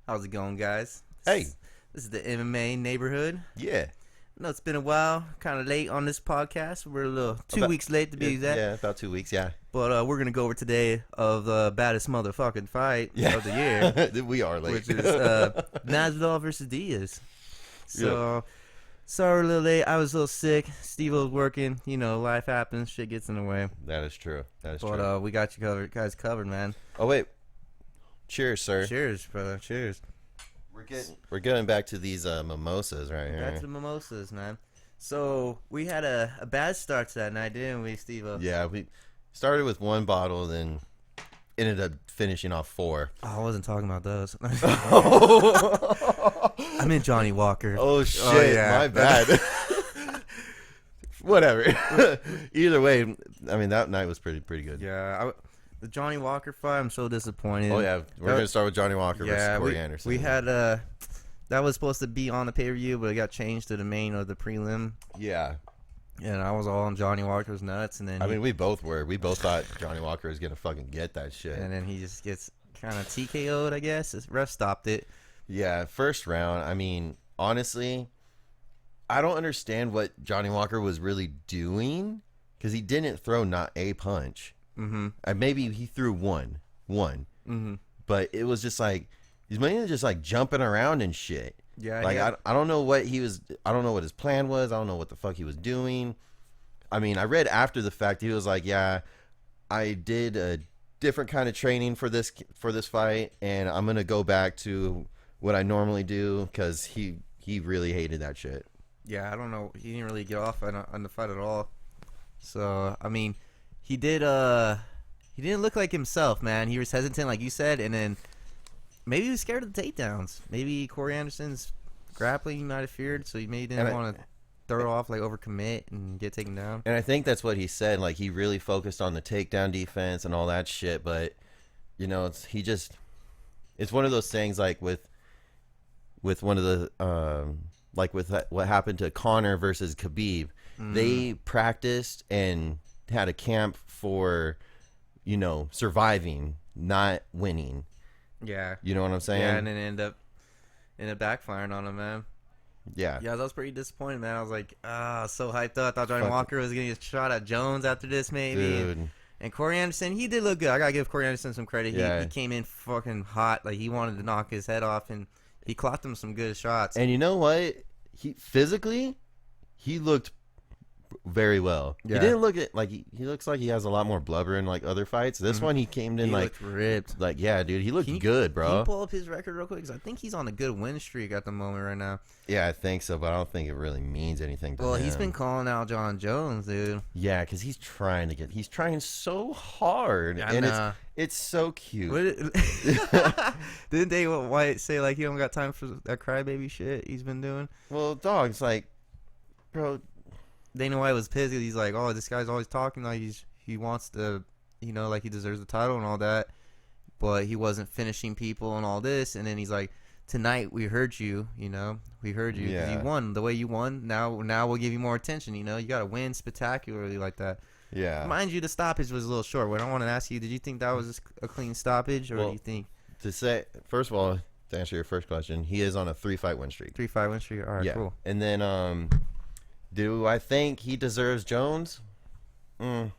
How's it going, guys? Hey. This is the MMA Neighborhood. Yeah. I know it's been a while, kind of late on this podcast. We're a little two weeks late to be exact. Yeah, about 2 weeks, yeah. But we're going to go over today of the baddest motherfucking fight of the year. We are late. Which is Masvidal versus Diaz. So, sorry, a little late. I was a little sick. Steve was working. You know, life happens. Shit gets in the way. That is true. But we got you guys covered, man. Oh, wait. Cheers, sir. Cheers, brother. Cheers. We're getting back to these mimosas right here. Back to the mimosas, man. So we had a bad start to that night, didn't we, Steve? Yeah, we started with one bottle, then ended up finishing off 4. Oh, I wasn't talking about those. I meant Johnny Walker. Oh shit! My bad. Whatever. Either way, I mean that night was pretty good. Yeah, the Johnny Walker fight, I'm so disappointed. Oh yeah, we're gonna start with Johnny Walker versus Corey Anderson. We had that was supposed to be on the pay-per-view, but it got changed to the main or the prelim. Yeah. And I was all on Johnny Walker's nuts, and then we both were. We both thought Johnny Walker was gonna fucking get that shit. And then he just gets kind of TKO'd, I guess. The ref stopped it. Yeah, first round. I mean, honestly, I don't understand what Johnny Walker was really doing because he didn't throw not a punch. Mm-hmm. Maybe he threw one. Mm-hmm. But it was just like he's mainly just like jumping around and shit. Yeah, like I don't know what he was. I don't know what his plan was. I don't know what the fuck he was doing. I mean, I read after the fact he was like, "Yeah, I did a different kind of training for this fight, and I'm gonna go back to what I normally do," because he really hated that shit. Yeah, I don't know. He didn't really get off on the fight at all. So I mean, he didn't look like himself, man. He was hesitant, like you said, and then maybe he was scared of the takedowns. Maybe Corey Anderson's grappling might have feared, so he maybe didn't want to throw off, like overcommit and get taken down. And I think that's what he said. Like he really focused on the takedown defense and all that shit. But you know, it's one of those things like with one of the like with what happened to Conor versus Khabib. They practiced and had a camp for, you know, surviving, not winning. Yeah. You know what I'm saying? Yeah, and then end up backfiring on him, man. Yeah. Yeah, I was pretty disappointed, man. I was like, so hyped up. I thought Johnny Walker was going to get a shot at Jones after this, maybe. Dude. And Corey Anderson, he did look good. I got to give Corey Anderson some credit. Yeah. He came in fucking hot. Like, he wanted to knock his head off, and he clocked him some good shots. And you know what? He looked very well. Yeah. He didn't look like he looks like he has a lot more blubber in like other fights. This one he came in like ripped. Like yeah, dude, he looked good, bro. Can you pull up his record real quick? Because I think he's on a good win streak at the moment right now. Yeah, I think so, but I don't think it really means anything to him. He's been calling out John Jones, dude. Yeah, because he's trying so hard, and it's so cute. Didn't they White say like he don't got time for that crybaby shit he's been doing? Well, dog's like, bro. Dana White was pissed. He's like, oh, this guy's always talking like he wants to, you know, like he deserves the title and all that, but he wasn't finishing people and all this. And then he's like, tonight we heard you, you know, we heard you. Yeah. You won the way you won. Now we'll give you more attention. You know, you got to win spectacularly like that. Yeah. Mind you, the stoppage was a little short. But I want to ask you, did you think that was a clean stoppage, or do you think? To say, first of all, to answer your first question, he is on a 3-fight win streak. 3-5 win streak. All right, cool. And then do I think he deserves Jones? No.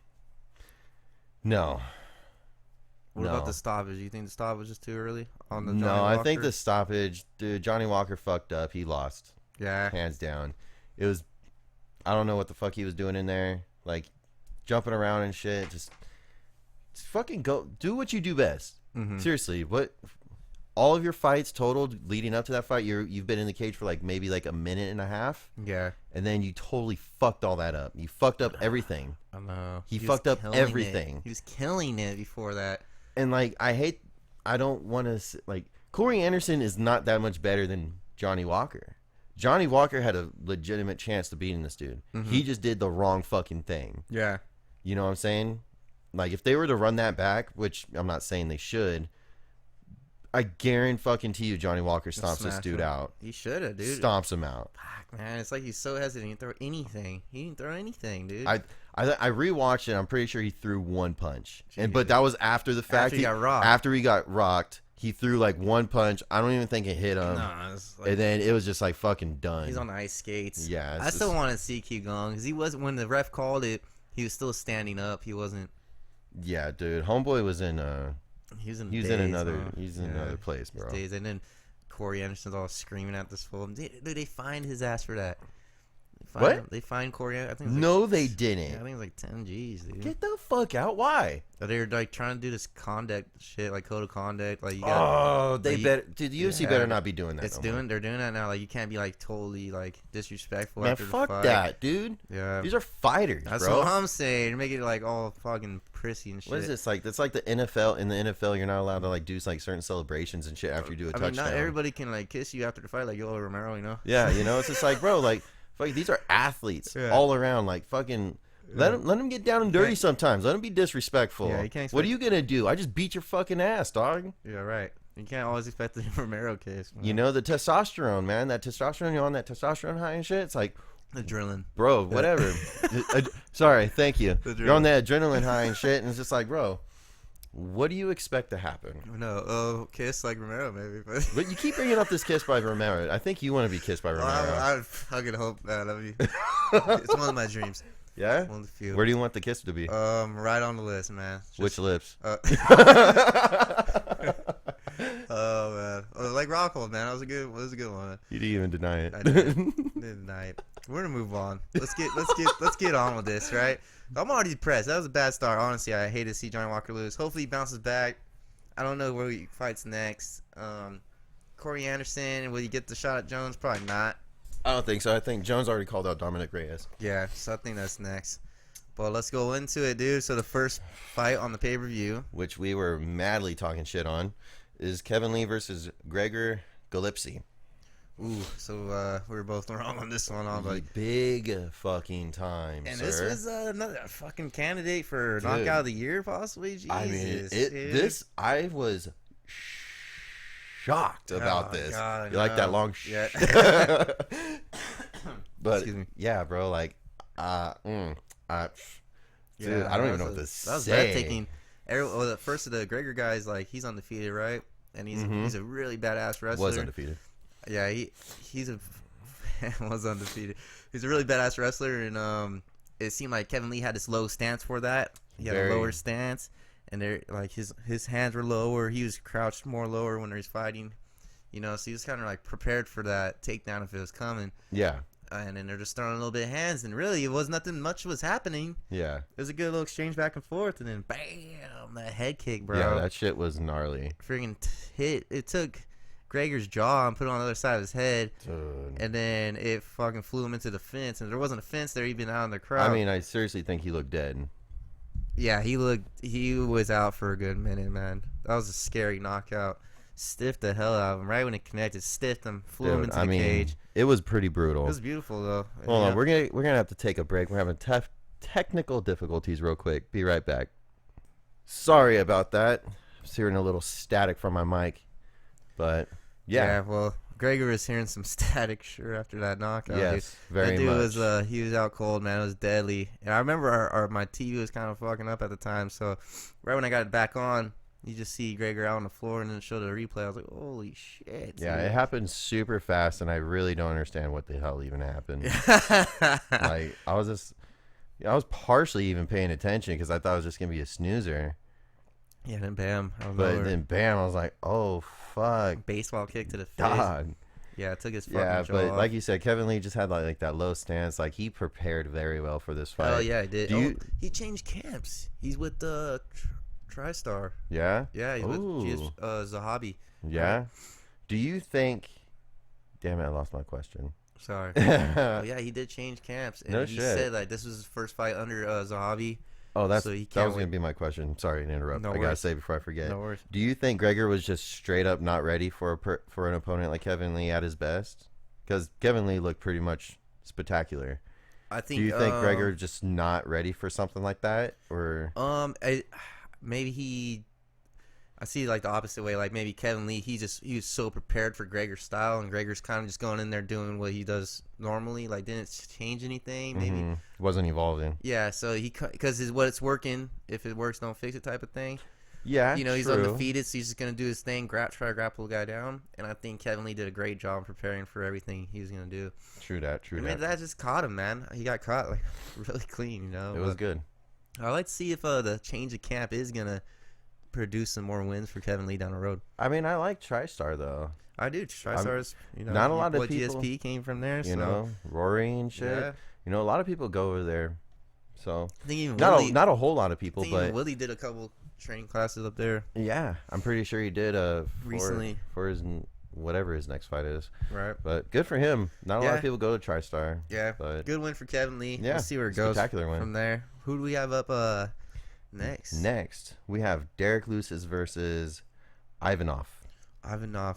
What about the stoppage? You think the stoppage was just too early on the Johnny No, Walker? I think the stoppage, dude, Johnny Walker fucked up. He lost. Yeah. Hands down. It was, I don't know what the fuck he was doing in there. Like, jumping around and shit. Just fucking go. Do what you do best. Mm-hmm. Seriously. All of your fights totaled leading up to that fight, you've been in the cage for like maybe like a minute and a half. Yeah. And then you totally fucked all that up. You fucked up everything. I know. He fucked up everything. He was killing it before that. And like, I don't want to, like, Corey Anderson is not that much better than Johnny Walker. Johnny Walker had a legitimate chance to beating this dude. Mm-hmm. He just did the wrong fucking thing. Yeah. You know what I'm saying? Like, if they were to run that back, which I'm not saying they should, I guarantee you Johnny Walker stomps this dude out. He should have, dude. Stomps him out. Fuck, man. It's like he's so hesitant. He didn't throw anything. He didn't throw anything, dude. I I rewatched it. I'm pretty sure he threw one punch, but that was after the fact. After he got rocked. After he got rocked, he threw like one punch. I don't even think it hit him. Nah, and then it was just like fucking done. He's on the ice skates. Yeah, I still want to see keep going because he wasn't when the ref called it. He was still standing up. He wasn't. Yeah, dude. Homeboy was in. He was in another. He's in another place, bro. Days. And then Corey Anderson's all screaming at this fool. Dude, they fined his ass for that. They fined Corey. I think. No, they didn't. Yeah, I think it's like 10 G's, dude. Get the fuck out! Why? They're like trying to do this conduct shit, like code of conduct. Like you got. They better. Dude, the UFC better not be doing that. They're doing that now. Like you can't be like totally like disrespectful. Man, after the fuck fight. that, dude. Yeah, these are fighters, that's bro. what I'm saying. Make it like all fucking prissy and shit. What is this like? That's like the NFL. In the NFL, you're not allowed to like do like certain celebrations and shit after you do a touchdown. Not everybody can like kiss you after the fight, like Yoel Romero, you know? Yeah, you know, it's just like, bro, like, fuck, these are athletes all around. Like, fucking, let them get down and dirty sometimes. Let them be disrespectful. Yeah, you can't. What are you gonna do? I just beat your fucking ass, dog. Yeah, right. You can't always expect the Romero case. Man. You know the testosterone, man. That testosterone, you're on that testosterone high and shit. It's like adrenaline, bro. Whatever. Sorry, thank you. You're on that adrenaline high and shit, and it's just like, bro, what do you expect to happen? No, kiss like Romero, maybe. But you keep bringing up this kiss by Romero. I think you want to be kissed by Romero. I fucking hope that. It's one of my dreams. Yeah. One of the few. Where do you want the kiss to be? Right on the list, man. Which lips? Oh man, like Rockhold, man. That was a good one. You didn't even deny it. I didn't deny it. We're gonna move on. Let's get on with this, right? I'm already depressed. That was a bad start. Honestly, I hate to see Johnny Walker lose. Hopefully he bounces back. I don't know where he fights next. Corey Anderson, will he get the shot at Jones? Probably not. I don't think so. I think Jones already called out Dominic Reyes. Yeah, so I think that's next. But let's go into it, dude. So the first fight on the pay-per-view, which we were madly talking shit on, is Kevin Lee versus Gregor Gillespie. Ooh, so we were both wrong on this one, huh? But big fucking time, and sir. This was another fucking candidate for knockout of the year, possibly. Jesus, I mean, I was shocked about this. God, you like that long yeah. But yeah, bro, like, dude, I don't even know what to say. That was breathtaking. The first of the Gregor guys, like, he's undefeated, right? And he's a really badass wrestler. Was undefeated. Yeah, he's was undefeated. He's a really badass wrestler, and it seemed like Kevin Lee had this low stance for that. He had a lower stance, and like his hands were lower. He was crouched more lower when he was fighting, you know. So he was kind of like prepared for that takedown if it was coming. Yeah. And then they're just throwing a little bit of hands, and really it was nothing much was happening. Yeah. It was a good little exchange back and forth, and then bam, that head kick, bro. Yeah, that shit was gnarly. Friggin' hit. It took Gregor's jaw and put it on the other side of his head. Dude. And then it fucking flew him into the fence, and there wasn't a fence there even out in the crowd. I mean, I seriously think he looked dead. Yeah, he was out for a good minute, man. That was a scary knockout. Stiffed the hell out of him right when it connected. Stiffed him, flew him into the cage. It was pretty brutal. It was beautiful though. Hold on, we're gonna have to take a break. We're having technical difficulties real quick. Be right back. Sorry about that. I'm just hearing a little static from my mic, but yeah. Well, Gregor was hearing some static sure after that knockout. Yes, dude. very that dude much. He was out cold, man. It was deadly. And I remember my TV was kind of fucking up at the time, so right when I got it back on, you just see Gregor out on the floor, and then show the replay. I was like, holy shit. Yeah, dude. It happened super fast, and I really don't understand what the hell even happened. Like, I was partially even paying attention because I thought it was just going to be a snoozer. Yeah, then bam. Then bam, I was like, oh, fuck. Baseball kick to the face. God. Yeah, it took his fucking jaw but off. like you said, Kevin Lee just had like that low stance. Like, he prepared very well for this fight. Oh, yeah, he did. He changed camps. He's with the TriStar. Yeah? Yeah, he's with Zahabi. Yeah? Right. Do you think... Damn it, I lost my question. Sorry. Well, yeah, he did change camps. And he said like this was his first fight under Zahabi. Oh, that was going to be my question. Sorry to interrupt. I got to say before I forget. No worries. Do you think Gregor was just straight up not ready for an opponent like Kevin Lee at his best? Because Kevin Lee looked pretty much spectacular. I think. Do you think Gregor just not ready for something like that, or maybe he. I see like the opposite way. Like maybe Kevin Lee, he was so prepared for Gregor's style, and Gregor's kind of just going in there doing what he does normally. Like didn't change anything. Maybe wasn't evolving. Yeah, so because what it's working. If it works, don't fix it type of thing. Yeah, he's true. undefeated, so he's just gonna do his thing, try to grapple the guy down. And I think Kevin Lee did a great job preparing for everything he was gonna do. True that. That just caught him, man. He got caught like really clean, you know. It was good. I'd like to see if the change of camp is gonna produce some more wins for Kevin Lee down the road. I mean, I like TriStar though. I do. TriStar's, not a lot of people. GSP came from there, you know, Rory and shit. Yeah. You know, a lot of people go over there. So I think even not a whole lot of people, but even Willie did a couple training classes up there. Yeah, I'm pretty sure he did recently for his whatever his next fight is. Right. But good for him. Not a lot of people go to TriStar. Yeah. But good win for Kevin Lee. Yeah, we'll see where it goes. Spectacular win from there. Who do we have up next? Next, we have Derek Lewis versus Ivanov,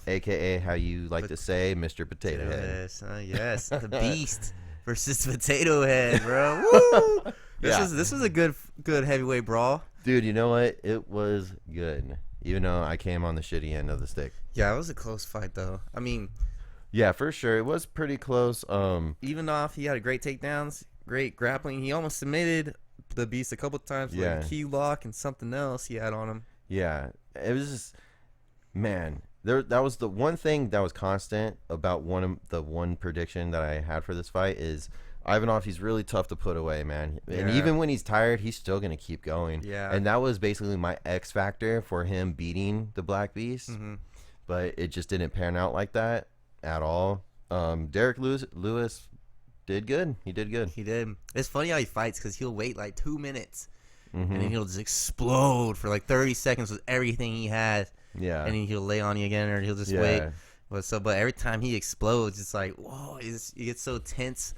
aka how you like to say, Mr. Potato Head. Yes, the Beast versus Potato Head, bro. Woo! This was a good heavyweight brawl. Dude, you know what? It was good. Even though I came on the shitty end of the stick. Yeah, it was a close fight though. I mean, yeah, for sure. It was pretty close. Ivanov, he had great takedowns, great grappling. He almost submitted the Beast a couple times with a key lock and something else he had on him. Yeah. It was just, man, that was the one thing that was constant about one prediction that I had for this fight is Ivanov, he's really tough to put away, man. And even when he's tired, he's still going to keep going. Yeah. And that was basically my X factor for him beating the Black Beast. Mm-hmm. But it just didn't pan out like that at all. Derek Lewis did good. He did good. He did. It's funny how he fights because he'll wait like 2 minutes. Mm-hmm. And then he'll just explode for like 30 seconds with everything he has. Yeah. And then he'll lay on you again or he'll just wait. But every time he explodes, it's like, whoa, he gets so tense.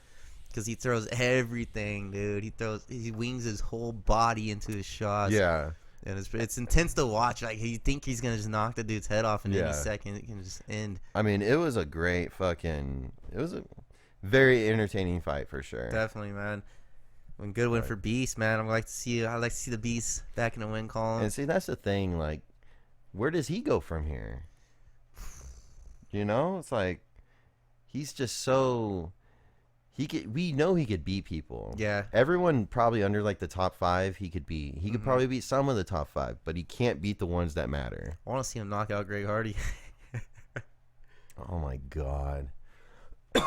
Because he throws everything, dude. He wings his whole body into his shots. Yeah. And it's intense to watch. Like, you think he's going to just knock the dude's head off in any second. It can just end. I mean, it was a very entertaining fight for sure. Definitely, man. Good win for Beast, man. I'd like to see the Beast back in the win column. And see, that's the thing. Like, where does he go from here? You know? It's like, he's just so... We know he could beat people. Yeah. Everyone probably under like the top 5 he could beat. He could probably beat some of the top 5, but he can't beat the ones that matter. I want to see him knock out Greg Hardy. Oh my god.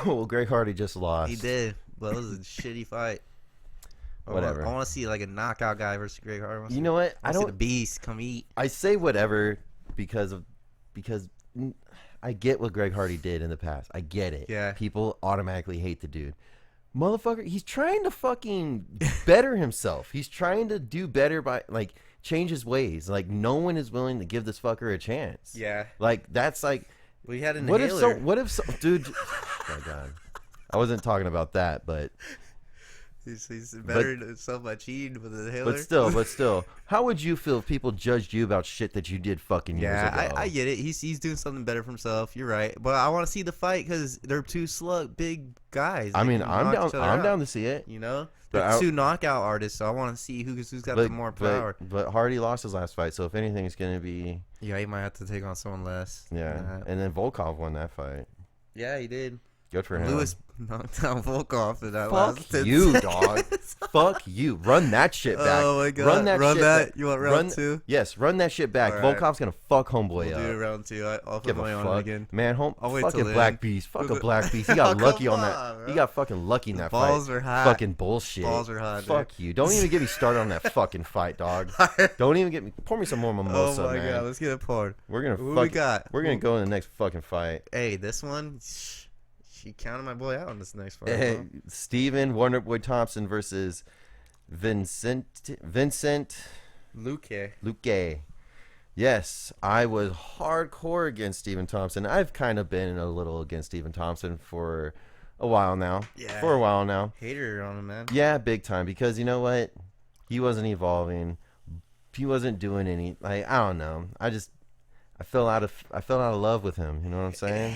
Well, Greg Hardy just lost. He did, but it was a shitty fight. Whatever. I want to see like a knockout guy versus Greg Hardy. You know what? I don't see the Beast come eat. I say whatever because I get what Greg Hardy did in the past. I get it. Yeah. People automatically hate the dude. Motherfucker, he's trying to fucking better himself. He's trying to do better by, like, change his ways. Like, no one is willing to give this fucker a chance. Yeah. Like, that's like... We had an What if so... Dude... Oh, my God. I wasn't talking about that, but... He's better than himself by cheating with an inhaler. But still, how would you feel if people judged you about shit that you did fucking years ago? Yeah, I get it. He's doing something better for himself. You're right, but I want to see the fight because they're two big guys. I mean, I'm down to see it. You know, they're two knockout artists, so I want to see who's got the more power. But Hardy lost his last fight, so if anything, it's gonna be. Yeah, he might have to take on someone less. Yeah, and then Volkov won that fight. Yeah, he did. Good for him. Lewis knocked down Volkov in that Fuck last 10 you, seconds. dog. Fuck you. Run that shit back. Oh my god. Run that shit back. You want round 2? Yes, run that shit back. All right. Volkov's gonna fuck homeboy We'll up. do round 2. I'll put Give money a on fuck. it again. Man, I'll wait till fucking the Black end. Beast. Fuck a Black Beast. He got lucky on that. Bro. He got fucking lucky in that Balls fight. were hot. Fucking bullshit. Balls were hot. Fuck dude. you. Don't even get me started on that fucking fight, dog. Don't even get me. Pour me some more mimosa, Oh my man. god, let's get it poured. We're gonna. Who we got? We're gonna go in the next fucking fight. Hey, this one, she counted my boy out on this next fight. Hey, bro. Steven Wonderboy Thompson versus Vincent Luque. Yes, I was hardcore against Stephen Thompson. I've kind of been a little against Stephen Thompson for a while now. Yeah. For a while now. Hater on him, man. Yeah, big time. Because you know what? He wasn't evolving. He wasn't doing any. Like, I don't know. I fell out of love with him. You know what I'm saying?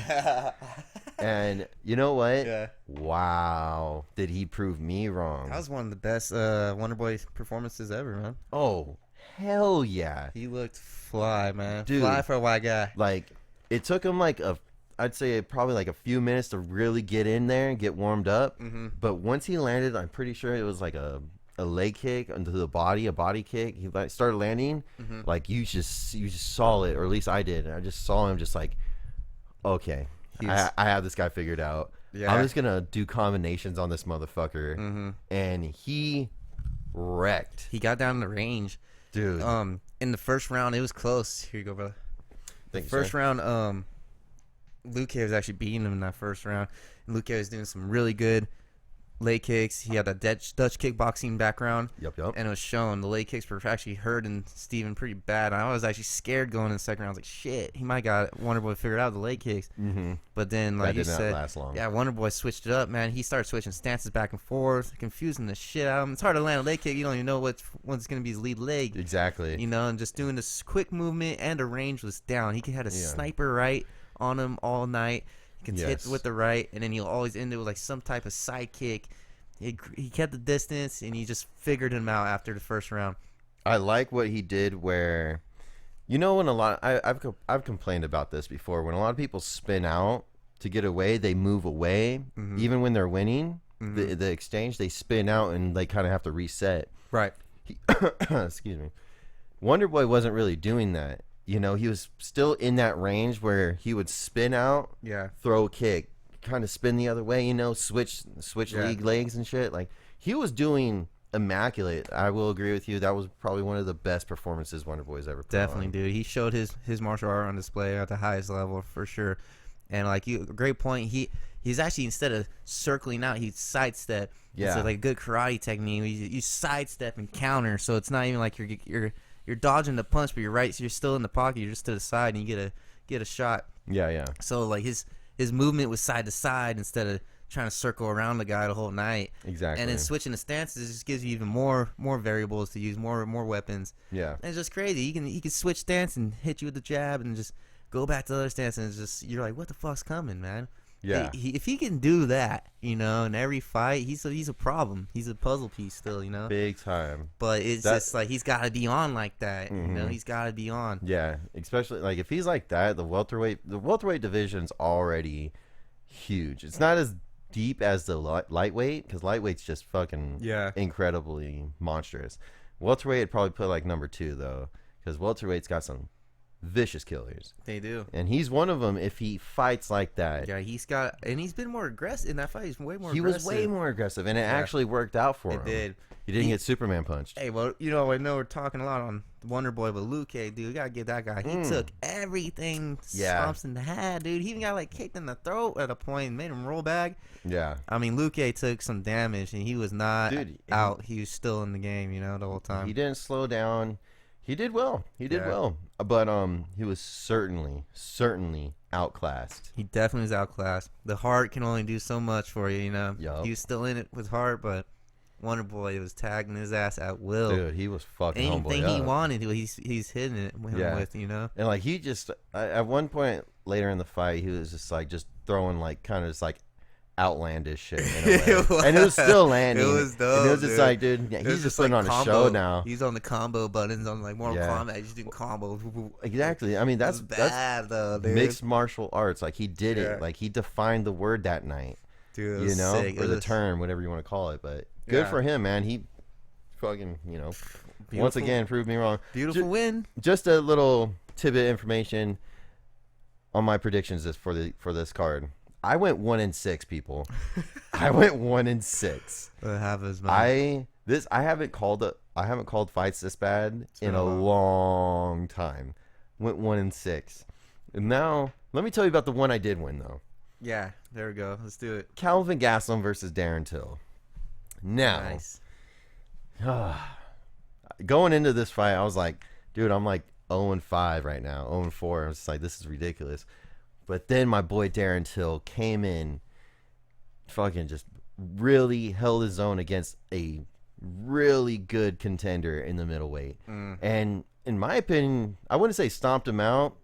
And you know what? Yeah. Wow. Did he prove me wrong? That was one of the best Wonder Boy performances ever, man. Oh, Hell yeah. He looked fly, man. Dude. Fly for a white guy. Like, it took him like I'd say probably like a few minutes to really get in there and get warmed up. Mm-hmm. But once he landed, I'm pretty sure it was like a leg kick into the body, a body kick. He like started landing, Mm-hmm. like you just saw it, or at least I did. I just saw him just like, okay, I have this guy figured out. Yeah. I'm just gonna do combinations on this motherfucker, Mm-hmm. and he wrecked, He got down in the range. dude. In the first round, it was close. Here you go, brother. Thank you, First sir. round, Luke was actually beating him in that first round. And Luke was doing some really good leg kicks. He had a Dutch kickboxing background, Yep. and it was shown. The leg kicks were actually hurting Steven pretty bad. I was actually scared going in the second round. I was like, shit, he might got Wonderboy figured out the leg kicks. Mm-hmm. But then, That like you did not said, last long. yeah, Wonderboy switched it up, man. He started switching stances back and forth, confusing the shit out of him. It's hard to land a leg kick. You don't even know what's going to be his lead leg. Exactly. You know, and just doing this quick movement, and the range was down. He had a sniper right on him all night. He can hit with the right, and then he'll always end it with like some type of side kick. He kept the distance, and he just figured him out after the first round. I like what he did where, you know, when I've complained about this before. When a lot of people spin out to get away, they move away. Mm-hmm. Even when they're winning, Mm-hmm. the exchange, they spin out and they kind of have to reset. Right. Excuse me. Wonderboy wasn't really doing that. You know, he was still in that range where he would spin out, Yeah. throw a kick, kind of spin the other way, you know, switch league legs and shit. Like, he was doing immaculate. I will agree with you. That was probably one of the best performances Wonderboy's ever put Definitely, on. dude. He showed his martial art on display at the highest level for sure. And like you, great point. He's actually, instead of circling out, he'd sidestep. Yeah. It's like a good karate technique. You sidestep and counter, so it's not even like you're dodging the punch, but you're right. So you're still in the pocket. You're just to the side, and you get a shot. Yeah. So like his movement was side to side instead of trying to circle around the guy the whole night. Exactly. And then switching the stances just gives you even more variables to use, more weapons. Yeah. And it's just crazy. He can switch stance and hit you with the jab and just go back to the other stance, and it's just, you're like, what the fuck's coming, man? Yeah. If he can do that, you know, in every fight, he's a problem. He's a puzzle piece still, you know. Big time. But it's just like he's got to be on like that, you know. Mhm. He's got to be on. Yeah, especially like if he's like that, the welterweight division's already huge. It's not as deep as the lightweight, because lightweight's just fucking incredibly monstrous. Welterweight would probably put like number 2 though, because welterweight's got some vicious killers. They do. And he's one of them if he fights like that. Yeah, he's been more aggressive in that fight. He's way more He aggressive. was way more aggressive, and it actually worked out for him. It did. He didn't get Superman punched. Hey, well, you know, I know we're talking a lot on Wonder Boy, but Luke, dude, you gotta give that guy. He took everything stomps in the head, dude. He even got like kicked in the throat at a point and made him roll back. Yeah. I mean, Luke took some damage, and he was not Dude, out. He was still in the game, you know, the whole time. He didn't slow down. He did well. But he was certainly outclassed. He definitely was outclassed. The heart can only do so much for you, you know. Yup. He was still in it with heart, but Wonder Boy was tagging his ass at will. Dude, he was fucking Anything homeboy he up. wanted, he's hitting it with, you know. And like he just at one point later in the fight, he was just like throwing like kind of just like outlandish shit in a way. And it was still landing. It was dope. And it was just like, dude, he's just putting on a show now. He's on the combo buttons on like Mortal Kombat. He's doing combos. Exactly. I mean, that's bad though, dude. Mixed martial arts. Like he did it. Like he defined the word that night. Dude, you know, sick. or the term, whatever you want to call it. But good for him, man. He fucking, you know, once again proved me wrong. Beautiful win. Just a little tidbit information on my predictions for this card. I went 1-6, people. I went 1-6. What happens, man? I haven't called fights this bad in a long time. Went 1-6. And now let me tell you about the one I did win though. Yeah, there we go. Let's do it. Calvin Gastelum versus Darren Till. Now, Nice. going into this fight, I was like, dude, I'm like 0-5 right now, 0-4. I was just like, this is ridiculous. But then my boy Darren Till came in, fucking just really held his own against a really good contender in the middleweight. And in my opinion, I wouldn't say stomped him out.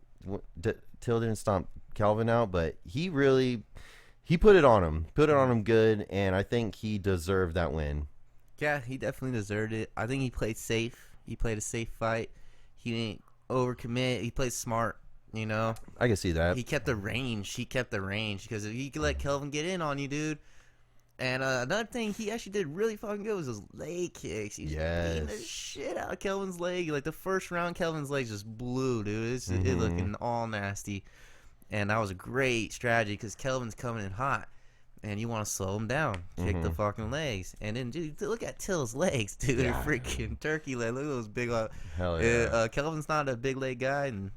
Till didn't stomp Calvin out, but he put it on him good, and I think he deserved that win. Yeah, he definitely deserved it. I think he played safe. He played a safe fight. He didn't overcommit. He played smart. You know, I can see that. he kept the range. Because if he could let Kelvin get in on you, dude. And another thing he actually did really fucking good was his leg kicks. He was beating the shit out of Kelvin's leg. Like the first round, Kelvin's legs just blew, dude. It looking all nasty. And that was a great strategy because Kelvin's coming in hot. And you want to slow him down. Kick the fucking legs. And then, dude, look at Till's legs, dude. They're freaking turkey legs. Look at those big Hell yeah. Kelvin's not a big leg guy, and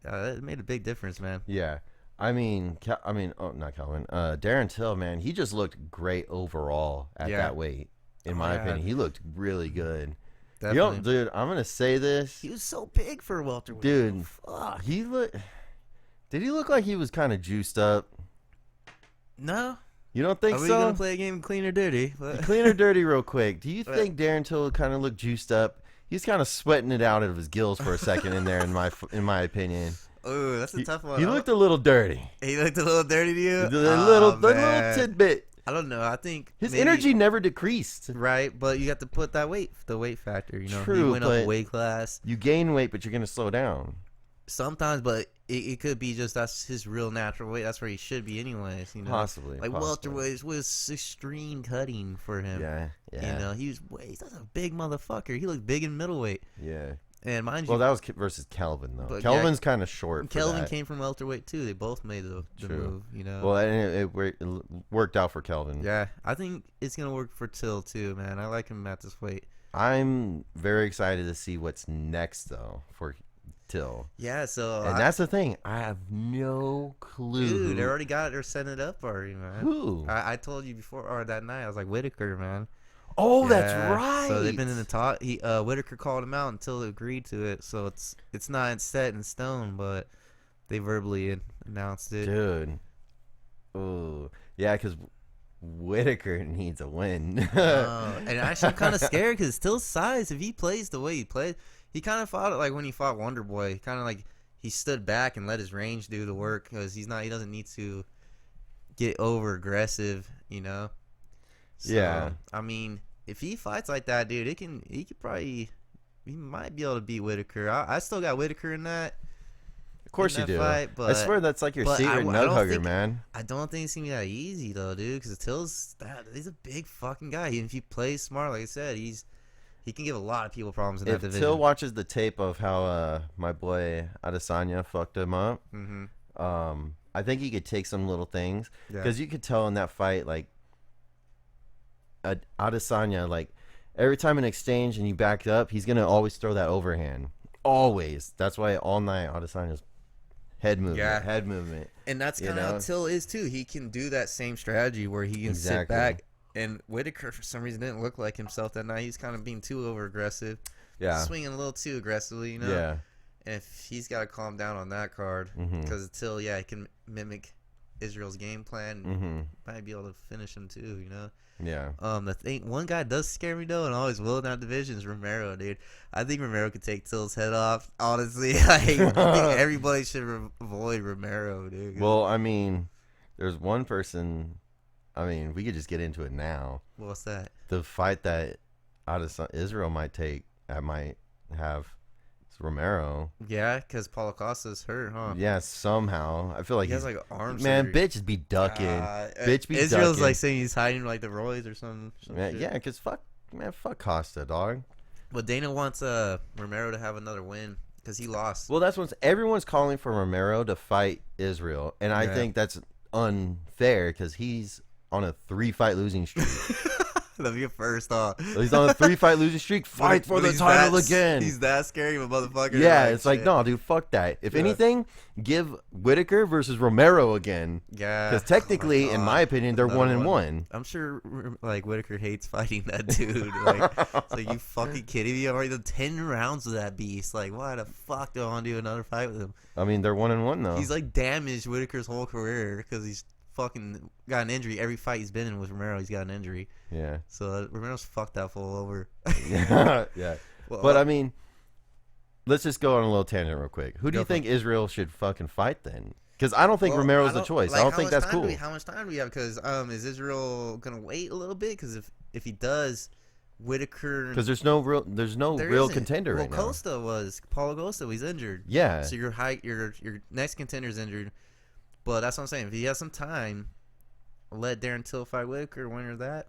it made a big difference, man. Yeah. I mean, not Calvin. Darren Till, man, he just looked great overall at that weight. In my opinion, he looked really good. Definitely. Dude, I'm gonna say this. He was so big for a welterweight. Dude, fuck. Did he look like he was kind of juiced up? No. You don't think so? Are we gonna play a game of clean or dirty? Clean or dirty, real quick. Do you think Darren Till kind of looked juiced up? He's kind of sweating it out of his gills for a second in there, in my opinion. Oh, that's a tough one. He looked a little dirty. He looked a little dirty to you? A little tidbit. I don't know. I think his energy never decreased. Right, but you have to put the weight factor, you know. True, he went up a weight class. You gain weight, but you're going to slow down. Sometimes, but it could be just that's his real natural weight. That's where he should be anyways, you know. Possibly. Like welterweight was extreme cutting for him. Yeah. You know, he's a big motherfucker. He looked big in middleweight. Yeah. And mind you, well, that was versus Kelvin though. But Kelvin's kind of short. Kelvin came from welterweight too. They both made the move, you know. Well, and it worked out for Kelvin. Yeah, I think it's gonna work for Till too, man. I like him at this weight. I'm very excited to see what's next though for Till. Yeah, so and that's the thing. I have no clue. Dude, they already got it. They're setting it up already, man. Who? I told you before, or that night, I was like Whitaker, man. Oh, yeah. That's right. So they've been in the talk. Whitaker called him out until he agreed to it. So it's not set in stone, but they verbally announced it. Dude. Oh, yeah, because Whitaker needs a win. And actually, I'm kind of scared because Till's size. If he plays the way he played, he kind of fought it like when he fought Wonder Boy. Kind of like he stood back and let his range do the work because he doesn't need to get over aggressive, you know. So, yeah. I mean, if he fights like that, dude, he might be able to beat Whitaker. I still got Whitaker in that. Of course you do. Fight, but, I swear that's like your secret nut hugger, man. I don't think it's gonna be that easy though, dude. Because he's a big fucking guy. And if he plays smart, like I said, he can give a lot of people problems in that division. If Till watches the tape of how my boy Adesanya fucked him up, I think he could take some little things because you could tell in that fight, like. Adesanya, like every time an exchange and you backed up, he's gonna always throw that overhand. Always. That's why all night Adesanya's head movement. And that's kind of how Till is too. He can do that same strategy where he can sit back. And Whitaker, for some reason, didn't look like himself that night. He's kind of being too over aggressive. Yeah, swinging a little too aggressively, you know. Yeah. And if he's got to calm down on that card, because Till, he can mimic Israel's game plan. Might be able to finish him too, you know. Yeah. One guy does scare me though, and always will in that division is Romero, dude. I think Romero could take Till's head off. Honestly, I think everybody should avoid Romero, dude. Well, I mean, there's one person. I mean, we could just get into it now. What's that? The fight that Israel might have. Romero. Yeah, because Paulo Costa's hurt, huh? Yeah, somehow. I feel like he has like arms. Man, surgery. bitch be ducking. Israel's ducking. like saying he's hiding like the roids or something. Yeah, because fuck Costa, dog. But Dana wants Romero to have another win because he lost. Well, that's what everyone's calling for Romero to fight Israel, and I think that's unfair because he's on a 3-fight losing streak. That'd be a first, huh? He's on a 3-fight losing streak. Fight for the title again. He's that scary of a motherfucker. Yeah, it's like, no, dude, fuck that. If anything, give Whitaker versus Romero again. Yeah. Because technically, in my opinion, they're 1-1. I'm sure, like, Whitaker hates fighting that dude. Like, it's like, you fucking kidding me? Already done 10 rounds with that beast. Like, why the fuck do I want to do another fight with him? I mean, they're 1-1, though. He's, like, damaged Whitaker's whole career because he's fucking got an injury. Every fight he's been in with Romero, he's got an injury. Yeah. So Romero's fucked that fool over. Yeah. Well, but I mean, let's just go on a little tangent real quick. Who do you think Israel should fucking fight then? Because I don't think Romero's the choice. I don't think that's cool. How much time do we have? Because is Israel gonna wait a little bit? Because if he does, Whitaker. Because there's no real Isn't. contender right now. Costa was Paulo Costa. He's injured. Yeah. So your next contender's injured. But that's what I'm saying. If he has some time, let Darren Till fight Whitaker, winner of that.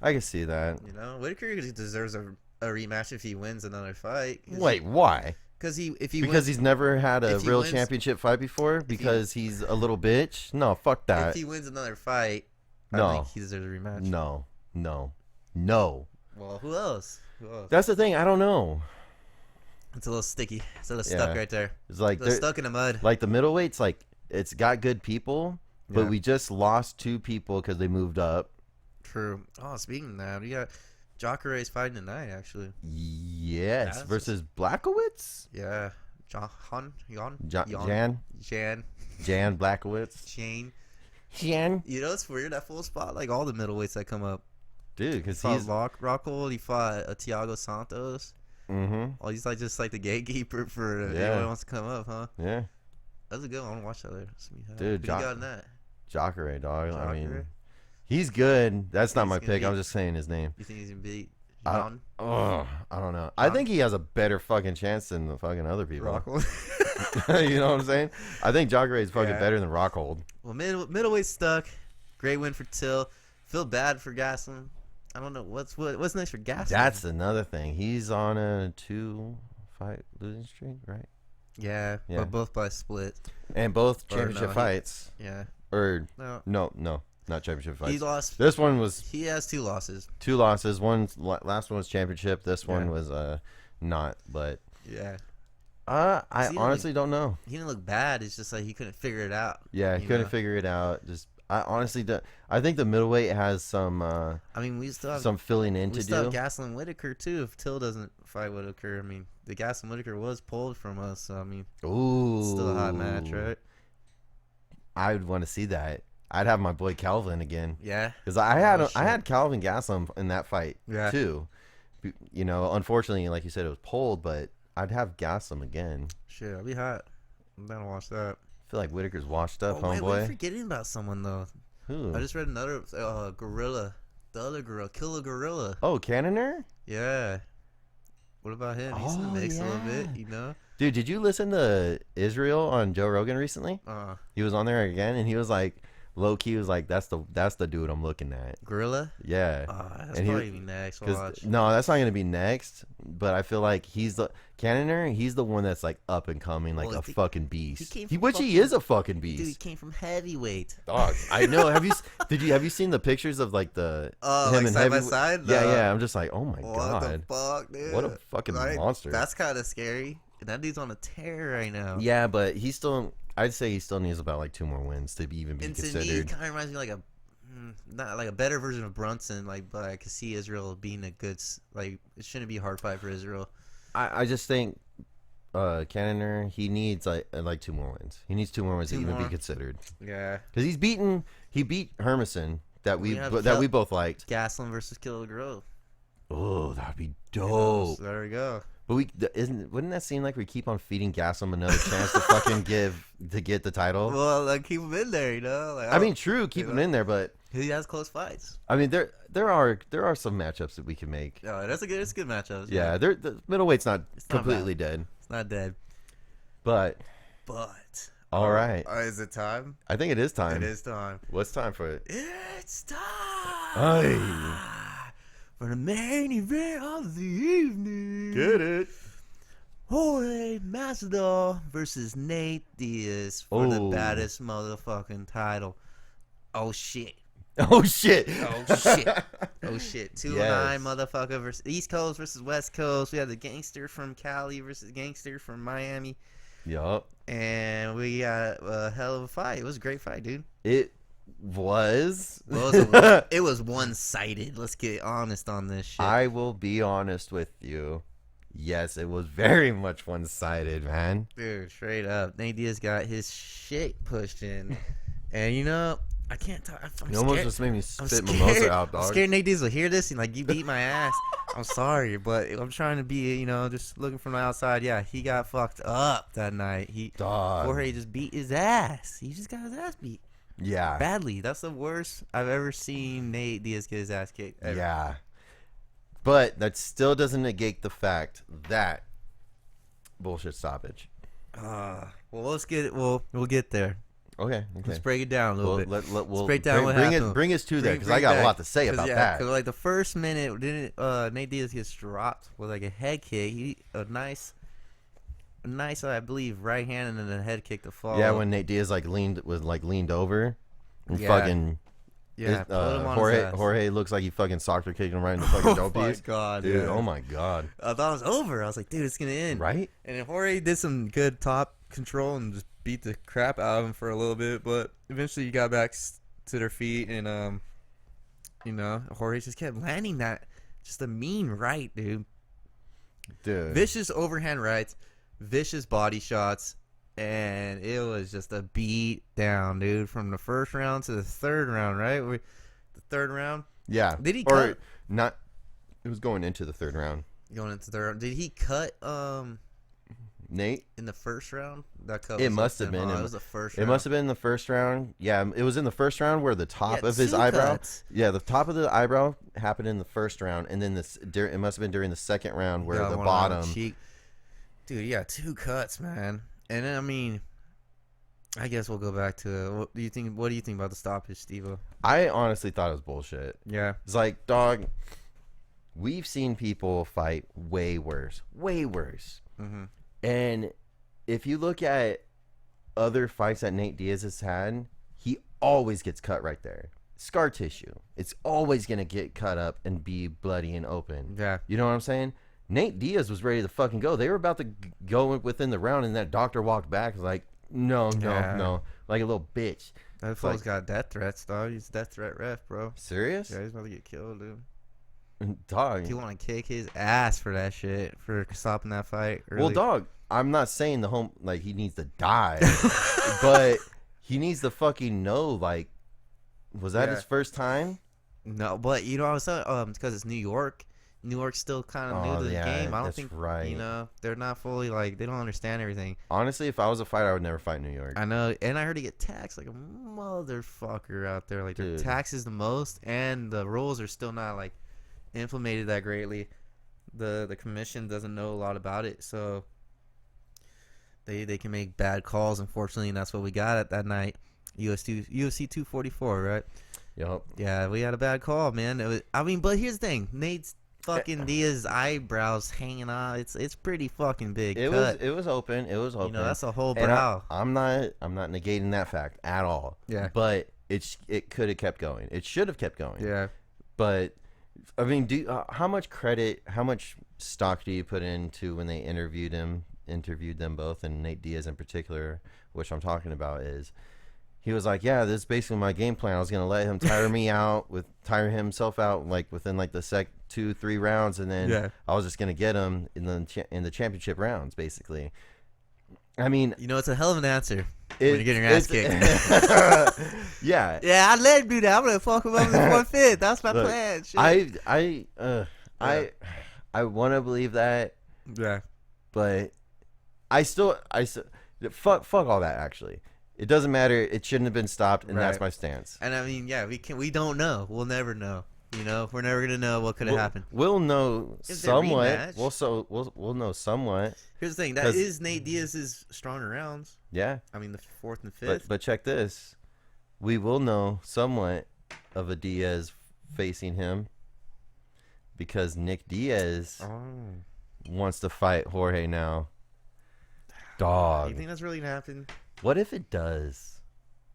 I can see that. You know, Whitaker deserves a rematch if he wins another fight. Wait, why? Because he's never had a real championship fight before. Because he's a little bitch. No, fuck that. If he wins another fight, I think he deserves a rematch. No. Well, who else? That's the thing. I don't know. It's a little sticky. It's a little stuck right there. It's like they're stuck in the mud. Like the middleweights, like it's got good people, but we just lost 2 people because they moved up. True. Oh, speaking of that, we got Jacare's fighting tonight, actually. Yes, versus Blackowitz. Yeah, Jan Blackowitz. Jan. You know, it's weird, that full spot, like all the middleweights that come up. Dude, because he's Rockhold. He fought Thiago Santos. Mm-hmm. Oh, he's like just like the gatekeeper for anyone who wants to come up, huh? Yeah. That's a good one. I want to watch that later. Dude, who you got in that? Jacare, dog. Jacare? I mean, he's good. That's not my pick. I'm just saying his name. You think he's gonna beat Jan? I don't know. I think he has a better fucking chance than the fucking other people. Rockhold. You know what I'm saying? I think Jacare is fucking better than Rockhold. Well, middleweight stuck. Great win for Till. Feel bad for Gastelum. I don't know what's next for Gastelum. That's another thing. He's on a 2-fight losing streak, right? Yeah, but both by split. And both championship fights. Or no, not championship fights. He lost. This one was. He has 2 losses. 2 losses. Last one was championship. This one was not. But I honestly don't know. He didn't look bad. It's just like he couldn't figure it out. Yeah, he couldn't figure it out. I honestly don't. I think the middleweight has some. I mean, we still have some filling in to do. We still have Gastelum Whitaker too. If Till doesn't fight Whitaker, I mean, the Gastelum Whitaker was pulled from us. So I mean, it's still a hot match, right? I would want to see that. I'd have my boy Calvin again. Yeah, because I had Calvin Gastelum in that fight too. You know, unfortunately, like you said, it was pulled, but I'd have Gastelum again. Shit, I'd be hot. I'm down to watch that. I feel like Whitaker's washed up, homeboy. We're forgetting about someone though. Who? I just read another gorilla. The other gorilla, Kill a Gorilla. Oh, Cannoner? Yeah. What about him? He's in the mix a little bit, you know. Dude, did you listen to Israel on Joe Rogan recently? He was on there again, and he was like, low key was like, that's the dude I'm looking at. Gorilla? Yeah. That's probably next. No, that's not gonna be next. But I feel like he's the Cannoner. He's the one that's like up and coming, like a fucking beast. He is a fucking beast. Dude, he came from heavyweight. Dog, I know. Have you seen the pictures of like the him like and side by side? Yeah. I'm just like, oh my god, what the fuck, dude? What a fucking monster. That's kind of scary. That dude's on a tear right now. Yeah, but he's still. I'd say he still needs about like 2 more wins to even be considered. To me, it kind of reminds me like not like a better version of Brunson. Like, but I could see Israel being a good. Like, it shouldn't be a hard fight for Israel. I just think Cannoner, he needs like 2 more wins. He needs 2 more wins to even be considered. Yeah, because he beat Hermanson that we both liked. Gastelum versus Killer Grove. Oh, that'd be dope. So there we go. But wouldn't that seem like we keep on feeding Gastelum another chance to fucking get the title? Well, like, keep him in there, you know. Like, I mean, true, keep him in there, but he has close fights. I mean, there are some matchups that we can make. Oh, it's a good matchup. Yeah, the middleweight's not completely dead. It's not dead. But all right. Is it time? I think it is time. It is time. What's time for it? It's time. For the main event of the evening. Get it. Jorge Masvidal versus Nate Diaz for the baddest motherfucking title. Oh shit. 209 motherfucker versus East Coast versus West Coast. We have the gangster from Cali versus gangster from Miami. Yup. And we got a hell of a fight. It was a great fight, dude. It was. It was one-sided. Let's get honest on this shit. I will be honest with you. Yes, it was very much one-sided, man. Dude, straight up. Nate Diaz got his shit pushed in. And, you know, I can't talk. You almost just made me spit mimosa out, dog. I'm scared Nate Diaz will hear this and, like, you beat my ass. I'm sorry, but I'm trying to be, you know, just looking from the outside. Yeah, he got fucked up that night. Jorge just beat his ass. He just got his ass beat. Yeah. Badly. That's the worst I've ever seen Nate Diaz get his ass kicked. Ever. Yeah. But that still doesn't negate the fact that bullshit stoppage. Well, let's get it. We'll get there. Okay. Let's break it down a little bit. We'll break down what happened. Bring us to there, because I got a lot to say about that. Because like the first minute, didn't Nate Diaz gets dropped with like a head kick. A nice, I believe, right hand and then a head kick to fall. Yeah, when Nate Diaz leaned over, and fucking. Yeah, put him on Jorge looks like he fucking soccer kicked him right in the fucking dope piece. Oh my god, dude! Yeah. Oh my god! I thought it was over. I was like, dude, it's gonna end, right? And then Jorge did some good top control and just beat the crap out of him for a little bit, but eventually you got back to their feet, and Jorge just kept landing that just a mean right, dude. Vicious overhand rights, vicious body shots. And it was just a beat down, dude, from the first round to the third round, right? The third round? Yeah. Did he cut? Not. It was going into the third round. Going into the third round. Did he cut Nate? In the first round? That cut it must have been. It was the first round. It must have been in the first round. Yeah, it was in the first round where the top of his eyebrow. Yeah, the top of the eyebrow happened in the first round, and then it must have been during the second round where the bottom. Dude, yeah, 2 cuts, man. And then, I mean, I guess we'll go back to what do you think about the stoppage, Steve-O? I honestly thought it was bullshit. Yeah. It's like, dog, we've seen people fight way worse. Mm-hmm. And if you look at other fights that Nate Diaz has had, he always gets cut right there. Scar tissue. It's always going to get cut up and be bloody and open. Yeah. You know what I'm saying? Nate Diaz was ready to fucking go. They were about to go within the round, and that doctor walked back. Like, no, like a little bitch. That fool's got death threats, dog. He's a death threat ref, bro. Serious? Yeah, he's about to get killed, dude. Dog. You want to kick his ass for that shit, for stopping that fight early. Well, dog, I'm not saying he needs to die, but he needs to fucking know, like, was that his first time? No, but, I was telling, because it's New York. New York's still kind of new to the game. I don't think, they're not fully, they don't understand everything. Honestly, if I was a fighter, I would never fight New York. I know, and I heard he get taxed like a motherfucker out there. Like, the tax is the most, and the rules are still not, implemented that greatly. The commission doesn't know a lot about it, so they can make bad calls, unfortunately, and that's what we got at that night. UFC 244, right? Yep. Yeah, we had a bad call, man. But here's the thing. Nate's fucking Diaz's eyebrows hanging out. It's pretty fucking big. It was open. That's a whole brow. I'm not negating that fact at all. Yeah. But it could have kept going. It should have kept going. Yeah. But I mean, how much stock do you put into when they interviewed them both, and Nate Diaz in particular, which I'm talking about is, he was like, yeah, this is basically my game plan. I was going to let him tire himself out within the 2-3 rounds, and then I was just going to get him in the championship rounds, basically. I mean, it's a hell of an answer when you're getting your ass kicked. Yeah. Yeah, I'd let him do that. I'm going to fuck him up in the 1/5. That's my plan. Shit. I want to believe that. Yeah. But I still fuck all that, actually. It doesn't matter. It shouldn't have been stopped, and that's my stance. And I mean, we don't know. We'll never know. We're never gonna know what could have happened. We'll know somewhat. We'll know somewhat. Here's the thing: that is Nate Diaz's stronger rounds. Yeah. I mean, the 4th and 5th. But check this: we will know somewhat of a Diaz facing him, because Nick Diaz wants to fight Jorge now. Dog. You think that's really gonna happen? What if it does?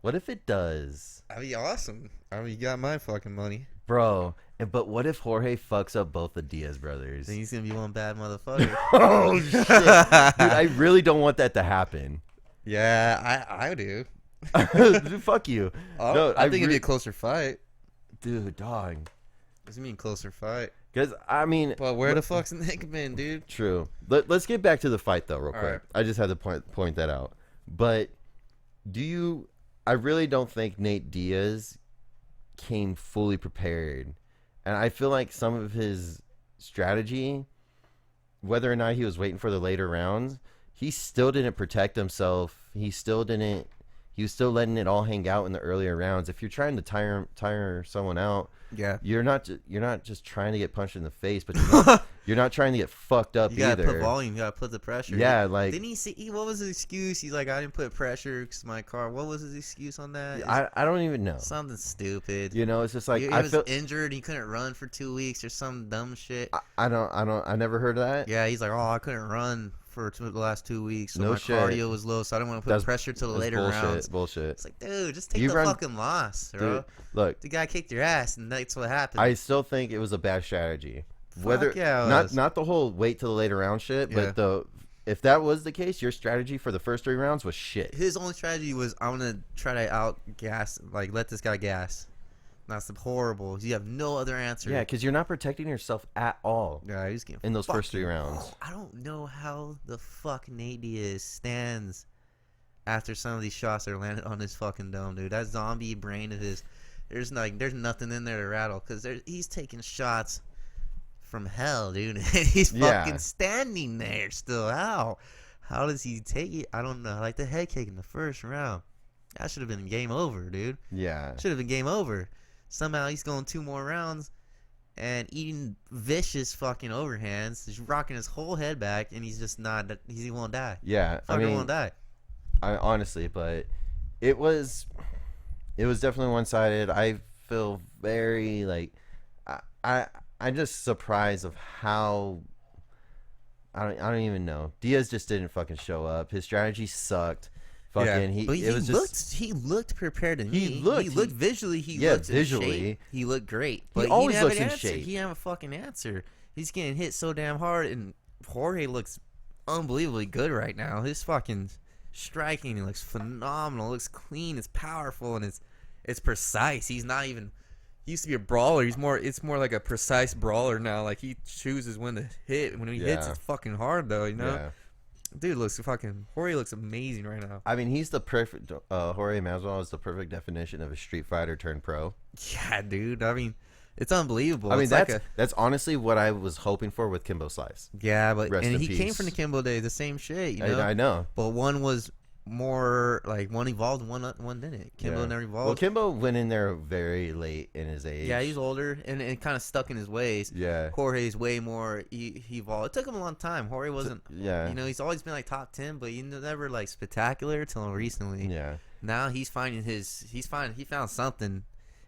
That'd be awesome. I mean, you got my fucking money. Bro, but what if Jorge fucks up both the Diaz brothers? Then he's going to be one bad motherfucker. Oh, shit. Dude, I really don't want that to happen. Yeah, I do. Dude, fuck you. No, I think it'd be a closer fight. Dude, dog. What does it mean closer fight? Because, I mean... But where the fuck's Nick been, dude? True. Let's get back to the fight, though, real quick. Right. I just had to point that out. But I really don't think Nate Diaz came fully prepared. And I feel like some of his strategy, whether or not he was waiting for the later rounds, he still didn't protect himself. He was still letting it all hang out in the earlier rounds. If you're trying to tire someone out Yeah. You're not just trying to get punched in the face, but you're not trying to get fucked up You gotta either. put volume. You gotta put the pressure. Yeah, like didn't he see? What was his excuse? He's like, I didn't put pressure because my car. What was his excuse on that? I don't even know. Something stupid. You know, it's just like he I was feel injured. He couldn't run for 2 weeks or some dumb shit. I never heard of that. Yeah, he's like, oh, I couldn't run for the last 2 weeks, so No my shit. cardio was low, so I didn't want to put pressure to the later rounds. Bullshit. It's like, dude, just take the fucking loss, bro. Dude, look, the guy kicked your ass, and that's what happened. I still think it was a bad strategy. Whether not the whole wait till the later round shit, but if that was the case, your strategy for the first 3 rounds was shit. His only strategy was, I'm gonna try to out-gas, like, let this guy gas. That's horrible. You have no other answer. Yeah, because you're not protecting yourself at all. Yeah, he's getting in those first 3 rounds. I don't know how the fuck Nate Diaz stands after some of these shots that are landed on his fucking dome, dude. That zombie brain of his, there's nothing in there to rattle, because he's taking shots from hell, dude. He's fucking standing there still. How does he take it? I don't know. Like the head kick in the first round, that should have been game over, dude. Yeah, should have been game over. Somehow he's going 2 more rounds and eating vicious fucking overhands. He's rocking his whole head back, and he's just not. He won't die. Yeah, I mean, won't die. Honestly, but it was definitely one-sided. I feel very like I'm just surprised of how I don't even know. Diaz just didn't fucking show up. His strategy sucked. Fucking he looked prepared to me. He looked visually. He looked visually. In shape. He looked great. But he always looks in shape. shape. He didn't have a fucking answer. He's getting hit so damn hard, and Jorge looks unbelievably good right now. His fucking striking looks phenomenal. It looks clean. It's powerful, and it's precise. He's not even. He used to be a brawler. It's more like a precise brawler now. Like, he chooses when to hit. When he hits, it's fucking hard though. You know. Yeah. Dude Jorge looks amazing right now. I mean, he's the perfect, Jorge Masvidal is the perfect definition of a street fighter turned pro. Yeah, dude. I mean, it's unbelievable. I mean, it's that's honestly what I was hoping for with Kimbo Slice. Yeah, but he came from the Kimbo days, the same shit, you know? I know. But one was more, like, one evolved and one didn't. Kimbo never evolved. Well, Kimbo went in there very late in his age. Yeah, he's older and kind of stuck in his ways. Yeah. Jorge's way more he evolved. It took him a long time. Jorge wasn't, you know, he's always been like top 10, but he never like spectacular till recently. Yeah. Now he found something,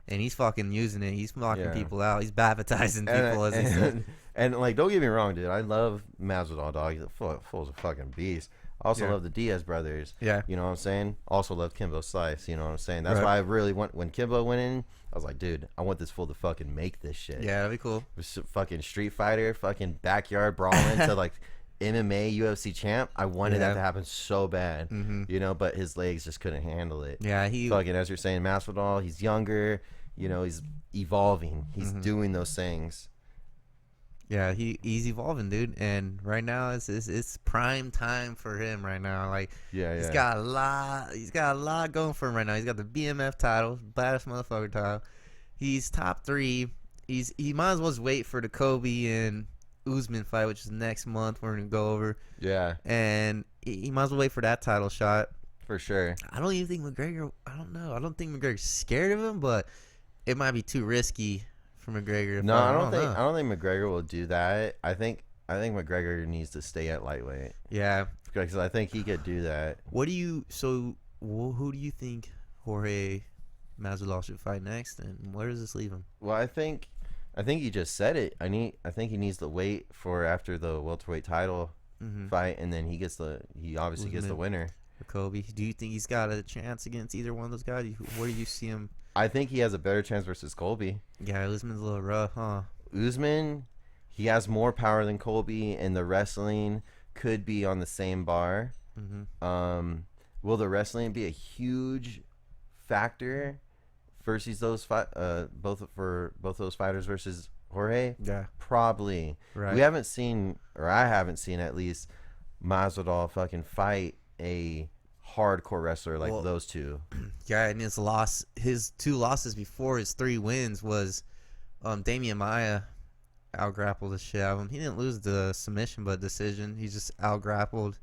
and he's fucking using it. He's knocking people out. He's baptizing people, as he said. And like, don't get me wrong, dude. I love Masvidal, dog. He's full a fucking beast. I also love the Diaz brothers. Yeah. You know what I'm saying? Also love Kimbo Slice. You know what I'm saying? That's why I really want, when Kimbo went in, I was like, dude, I want this fool to fucking make this shit. Yeah, that'd be cool. Fucking Street Fighter, fucking backyard brawling to like MMA, UFC champ. I wanted that to happen so bad. Mm-hmm. You know, but his legs just couldn't handle it. Yeah, he fucking, as you're saying, Masvidal, he's younger. You know, he's evolving. He's doing those things. Yeah, he's evolving, dude, and right now it's prime time for him right now. Like, he's got a lot going for him right now. He's got the BMF title, baddest motherfucker title. He's top 3. He might as well just wait for the Kobe and Usman fight, which is next month. We're gonna go over. Yeah, and he might as well wait for that title shot for sure. I don't even think McGregor. I don't know. I don't think McGregor's scared of him, but it might be too risky for McGregor. No, I don't think McGregor will do that. I think McGregor needs to stay at lightweight. Yeah, because I think he could do that. Who do you think Jorge Masvidal should fight next, and where does this leave him? Well, I think you just said it. I think he needs to wait for after the welterweight title fight, and then he obviously gets the winner. Kobe. Do you think he's got a chance against either one of those guys? Where do you see him? I think he has a better chance versus Colby. Yeah, Usman's a little rough, huh? Usman, he has more power than Colby, and the wrestling could be on the same bar. Will the wrestling be a huge factor versus those both those fighters versus Jorge? Yeah, probably. Right. We haven't seen, or I haven't seen at least, Masvidal fucking fight a hardcore wrestler like those two. Yeah, and his 2 losses before his 3 wins was Damian Maia out-grappled the shit out of him. He didn't lose the submission but decision. He just out-grappled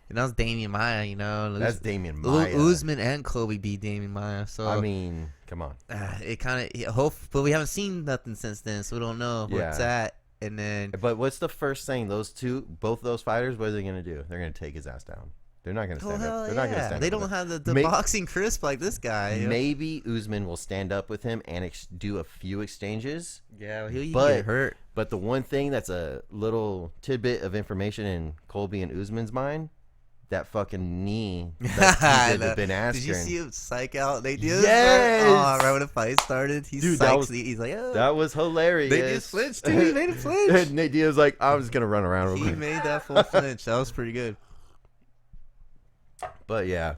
And that was Damian Maya, you know. That's Damian Maya. Usman and Kobe beat Damian Maya. So I mean, come on. it kind of but we haven't seen nothing since then, so we don't know where it's at. And then, but what's the first thing? Both those fighters, what are they gonna do? They're gonna take his ass down. They're not gonna stand up. They're not gonna stand up. They don't have the boxing crisp like this guy. Maybe Usman will stand up with him and do a few exchanges. Yeah, he'll get hurt. But the one thing that's a little tidbit of information in Colby and Usman's mind, that fucking knee that he did to Ben Askren. Did you see him psych out Nate Diaz? Yes! Oh, right when the fight started, he's like, oh. That was hilarious. Nate Diaz flinched, too. He made him flinch. Nate Diaz was like, I'm just going to run around with him. He made that full flinch. That was pretty good. But, yeah.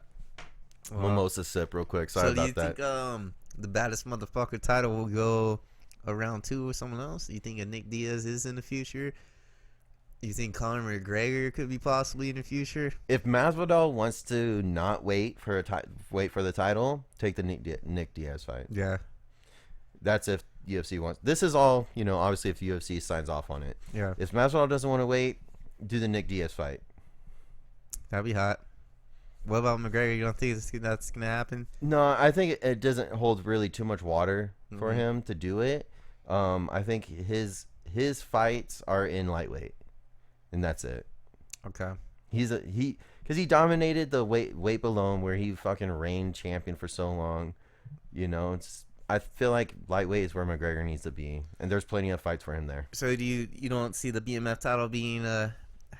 Mimosa sip real quick. Sorry about that. So, do you think the baddest motherfucker title will go around 2 or someone else? You think a Nick Diaz is in the future? You think Conor McGregor could be possibly in the future? If Masvidal wants to not wait for the title, take the Nick Diaz fight. Yeah, that's if UFC wants. This is all obviously if the UFC signs off on it. Yeah. If Masvidal doesn't want to wait, do the Nick Diaz fight. That'd be hot. What about McGregor? You don't think that's gonna happen? No, I think it doesn't hold really too much water for him to do it. I think his fights are in lightweight. And that's it. Okay. Because he dominated the weight below him, where he fucking reigned champion for so long. I feel like lightweight is where McGregor needs to be, and there's plenty of fights for him there. So you don't see the BMF title being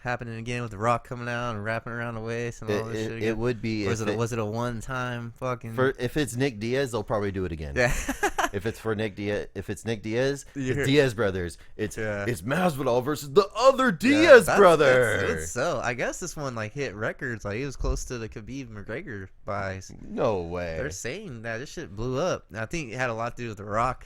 happening again with The Rock coming out and wrapping around the waist and all this shit again? It would be. Or was it a one-time fucking? If it's Nick Diaz, they'll probably do it again. Yeah. If it's Nick Diaz, it's Diaz brothers. It's Masvidal versus the other Diaz brother. So I guess this one hit records. It was close to the Khabib McGregor buys. No way. They're saying that this shit blew up. I think it had a lot to do with The Rock.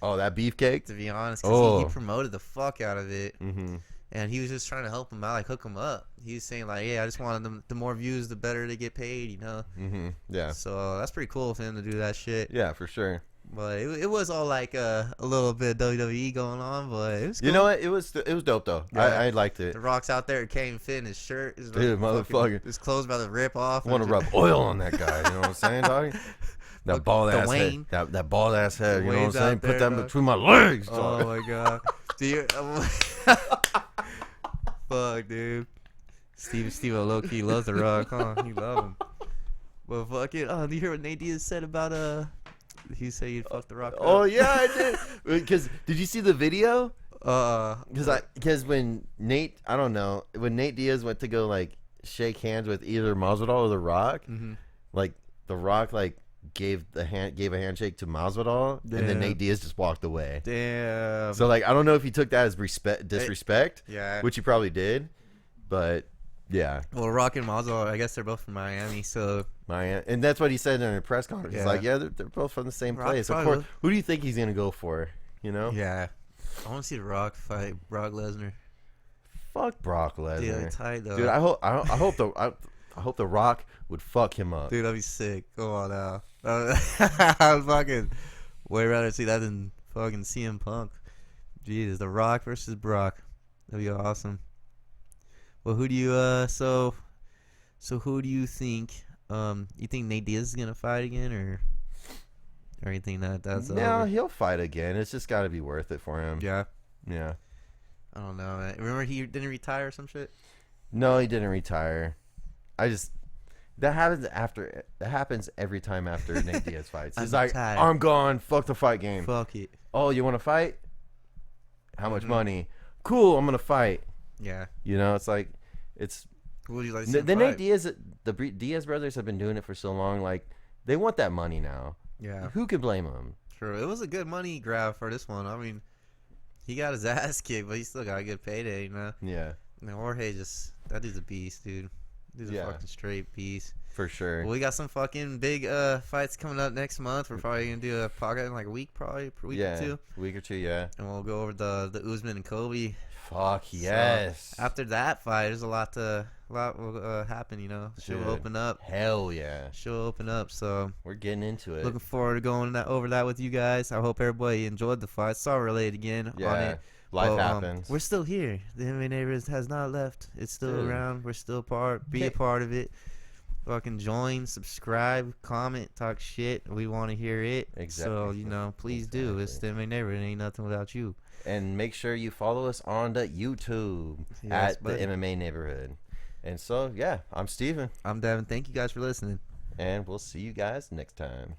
Oh, that beefcake. To be honest, because he promoted the fuck out of it. Mm-hmm. And he was just trying to help him out, hook him up. He was saying I just wanted them. The more views, the better they get paid. Mm-hmm. Yeah. So that's pretty cool for him to do that shit. Yeah, for sure. But it was all a little bit of WWE going on, but it was cool. You know what? It was dope though. Yeah. I liked it. The Rock's out there, can't fit in his shirt. Dude, motherfucker. His clothes about to rip off. I want to rub oil on that guy. You know what I'm saying, dog? That bald ass head. That bald ass head. You know what I'm saying? Put that between my legs. Oh my god. Fuck, dude. Steve low key loves The Rock, huh? He love him. But fuck it. Oh, do you hear what Nate Diaz said about he said he'd fuck The Rock? Oh yeah, I did. Because did you see the video? Because when Nate Diaz went to go shake hands with either Masvidal or The Rock, The Rock gave a handshake to Masvidal, and then Nate Diaz just walked away. Damn. So I don't know if he took that as disrespect, which he probably did, but yeah. Well, Rock and Masvidal, I guess they're both from Miami, so and that's what he said in a press conference. He's they're both from the same place. Of course, who do you think he's gonna go for? Yeah, I want to see The Rock fight Brock Lesnar. Fuck Brock Lesnar. Yeah, tight though. Dude, I hope the Rock would fuck him up. Dude, that'd be sick. Come on now. I'd fucking way rather see that than fucking CM Punk. Jesus, The Rock versus Brock. That'd be awesome. Well, who do you so who do you think? You think Nate Diaz is gonna fight again, or you think that's over? He'll fight again. It's just got to be worth it for him. Yeah. Yeah. I don't know, man. Remember he didn't retire or some shit? No, he didn't retire. That happens every time after Nate Diaz fights. He's like, tired. I'm gone. Fuck the fight game. Fuck it. Oh, you want to fight? How much money? Cool, I'm gonna fight. Yeah. It's. Who would you like to see the Nate Diaz, the Diaz brothers have been doing it for so long. They want that money now. Yeah. Who could blame them? True. It was a good money grab for this one. I mean, he got his ass kicked, but he still got a good payday, Yeah. And Jorge that dude's a beast, dude. Dude's a fucking straight beast. For sure. Well, we got some fucking big fights coming up next month. We're probably gonna do a podcast in a week, probably per week or two. Week or two, yeah. And we'll go over the Usman and Kobe. Fuck yes. So, after that fight, there's a lot will happen. Show will open up. Hell yeah. Show will open up. So we're getting into it. Looking forward to going over that with you guys. I hope everybody enjoyed the fight. Saw related again on it. Life happens. We're still here. The MMA Neighborhood has not left. It's still around. We're still be a part of it. Fucking join, subscribe, comment, talk shit. We want to hear it. Exactly. So, please do. It's the MMA Neighborhood. It ain't nothing without you. And make sure you follow us on the YouTube at the MMA Neighborhood. And so, yeah, I'm Steven. I'm Devin. Thank you guys for listening. And we'll see you guys next time.